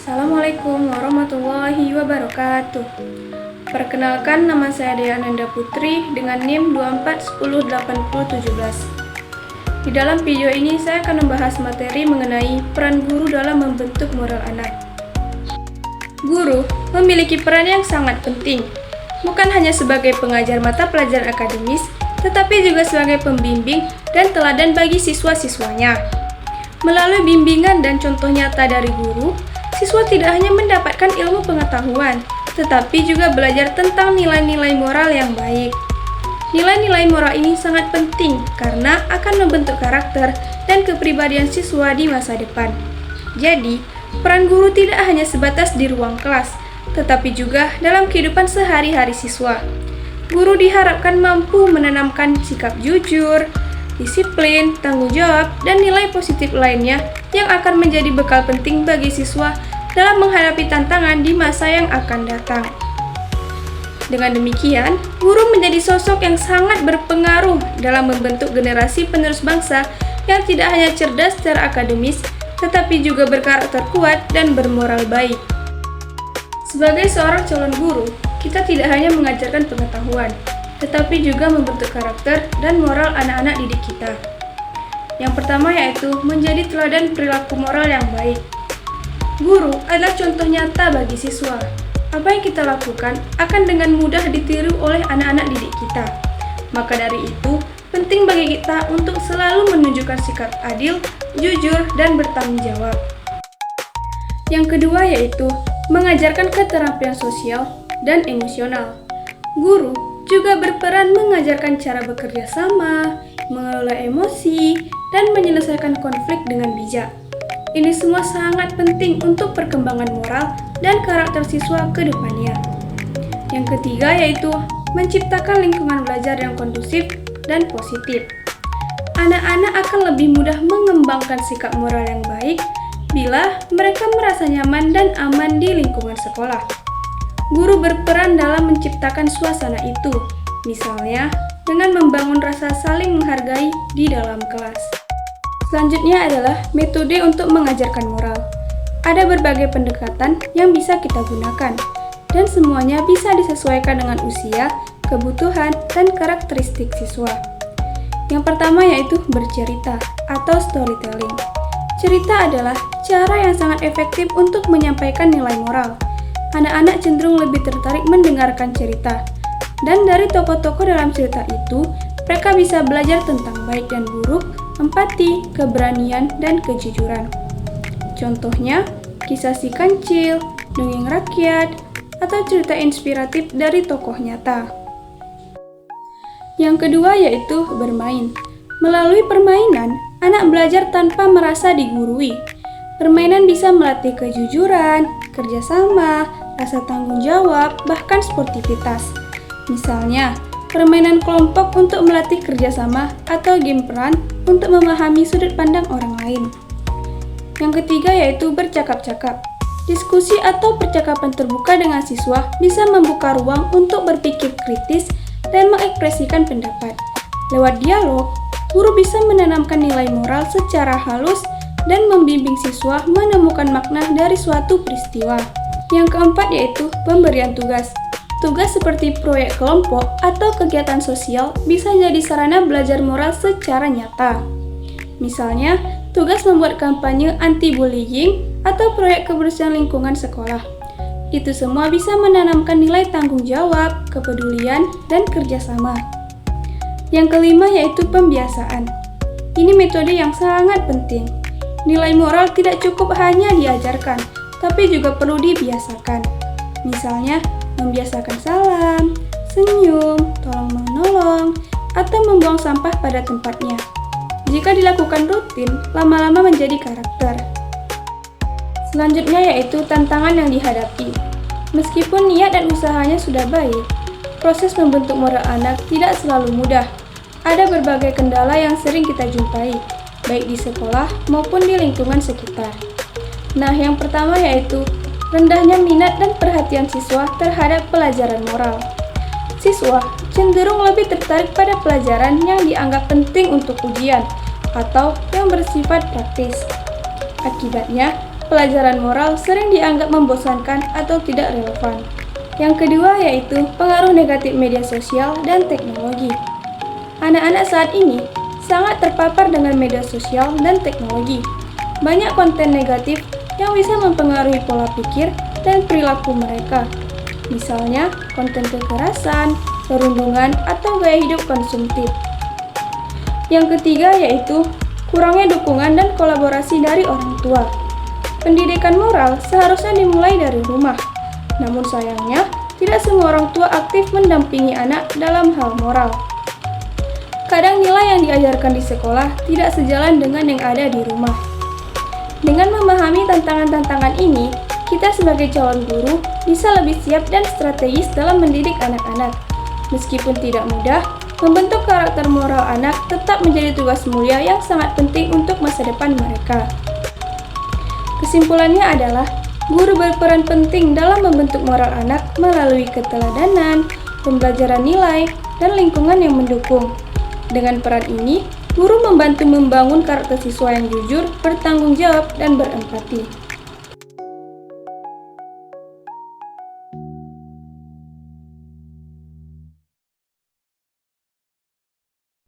Assalamualaikum warahmatullahi wabarakatuh. Perkenalkan, nama saya Dea Ananda Putri dengan NIM 24108017. Di dalam video ini saya akan membahas materi mengenai peran guru dalam membentuk moral anak. Guru memiliki peran yang sangat penting, bukan hanya sebagai pengajar mata pelajaran akademis, tetapi juga sebagai pembimbing dan teladan bagi siswa-siswanya. Melalui bimbingan dan contoh nyata dari guru, siswa tidak hanya mendapatkan ilmu pengetahuan, tetapi juga belajar tentang nilai-nilai moral yang baik. Nilai-nilai moral ini sangat penting karena akan membentuk karakter dan kepribadian siswa di masa depan. Jadi, peran guru tidak hanya sebatas di ruang kelas, tetapi juga dalam kehidupan sehari-hari siswa. Guru diharapkan mampu menanamkan sikap jujur, disiplin, tanggung jawab, dan nilai positif lainnya yang akan menjadi bekal penting bagi siswa dalam menghadapi tantangan di masa yang akan datang. Dengan demikian, guru menjadi sosok yang sangat berpengaruh dalam membentuk generasi penerus bangsa yang tidak hanya cerdas secara akademis, tetapi juga berkarakter kuat dan bermoral baik. Sebagai seorang calon guru, kita tidak hanya mengajarkan pengetahuan, tetapi juga membentuk karakter dan moral anak-anak didik kita. Yang pertama yaitu menjadi teladan perilaku moral yang baik. Guru adalah contoh nyata bagi siswa. Apa yang kita lakukan akan dengan mudah ditiru oleh anak-anak didik kita. Maka dari itu, penting bagi kita untuk selalu menunjukkan sikap adil, jujur, dan bertanggung jawab. Yang kedua yaitu mengajarkan keterampilan sosial dan emosional. Guru juga berperan mengajarkan cara bekerja sama, mengelola emosi, dan menyelesaikan konflik dengan bijak. Ini semua sangat penting untuk perkembangan moral dan karakter siswa ke depannya. Yang ketiga yaitu menciptakan lingkungan belajar yang kondusif dan positif. Anak-anak akan lebih mudah mengembangkan sikap moral yang baik bila mereka merasa nyaman dan aman di lingkungan sekolah. Guru berperan dalam menciptakan suasana itu, misalnya dengan membangun rasa saling menghargai di dalam kelas. Selanjutnya adalah metode untuk mengajarkan moral. Ada berbagai pendekatan yang bisa kita gunakan, dan semuanya bisa disesuaikan dengan usia, kebutuhan, dan karakteristik siswa. Yang pertama yaitu bercerita atau storytelling. Cerita adalah cara yang sangat efektif untuk menyampaikan nilai moral. Anak-anak cenderung lebih tertarik mendengarkan cerita. Dan dari tokoh-tokoh dalam cerita itu, mereka bisa belajar tentang baik dan buruk, empati, keberanian, dan kejujuran. Contohnya, kisah si kancil, dongeng rakyat, atau cerita inspiratif dari tokoh nyata. Yang kedua yaitu bermain. Melalui permainan, anak belajar tanpa merasa digurui. Permainan bisa melatih kejujuran, kerjasama, rasa tanggung jawab, bahkan sportivitas. Misalnya, permainan kelompok untuk melatih kerjasama atau game peran untuk memahami sudut pandang orang lain. Yang ketiga yaitu bercakap-cakap. Diskusi atau percakapan terbuka dengan siswa bisa membuka ruang untuk berpikir kritis dan mengekspresikan pendapat. Lewat dialog, guru bisa menanamkan nilai moral secara halus dan membimbing siswa menemukan makna dari suatu peristiwa. Yang keempat yaitu pemberian tugas. Tugas seperti proyek kelompok atau kegiatan sosial bisa jadi sarana belajar moral secara nyata. Misalnya, tugas membuat kampanye anti-bullying atau proyek kebersihan lingkungan sekolah. Itu semua bisa menanamkan nilai tanggung jawab, kepedulian, dan kerjasama. Yang kelima yaitu pembiasaan. Ini metode yang sangat penting. Nilai moral tidak cukup hanya diajarkan, tapi juga perlu dibiasakan. Misalnya, membiasakan salam, senyum, tolong-menolong, atau membuang sampah pada tempatnya. Jika dilakukan rutin, lama-lama menjadi karakter. Selanjutnya yaitu tantangan yang dihadapi. Meskipun niat dan usahanya sudah baik, proses membentuk moral anak tidak selalu mudah. Ada berbagai kendala yang sering kita jumpai, baik di sekolah maupun di lingkungan sekitar. Nah, yang pertama yaitu rendahnya minat dan perhatian siswa terhadap pelajaran moral. Siswa cenderung lebih tertarik pada pelajaran yang dianggap penting untuk ujian atau yang bersifat praktis. Akibatnya, pelajaran moral sering dianggap membosankan atau tidak relevan. Yang kedua yaitu pengaruh negatif media sosial dan teknologi. Anak-anak saat ini sangat terpapar dengan media sosial dan teknologi. Banyak konten negatif yang bisa mempengaruhi pola pikir dan perilaku mereka. Misalnya, konten kekerasan, perundungan, atau gaya hidup konsumtif. Yang ketiga yaitu kurangnya dukungan dan kolaborasi dari orang tua. Pendidikan moral seharusnya dimulai dari rumah. Namun sayangnya, tidak semua orang tua aktif mendampingi anak dalam hal moral. Kadang nilai yang diajarkan di sekolah tidak sejalan dengan yang ada di rumah. Dengan memahami tantangan-tantangan ini, kita sebagai calon guru bisa lebih siap dan strategis dalam mendidik anak-anak. Meskipun tidak mudah, membentuk karakter moral anak tetap menjadi tugas mulia yang sangat penting untuk masa depan mereka. Kesimpulannya adalah, guru berperan penting dalam membentuk moral anak melalui keteladanan, pembelajaran nilai, dan lingkungan yang mendukung. Dengan peran ini, guru membantu membangun karakter siswa yang jujur, bertanggung jawab, dan berempati.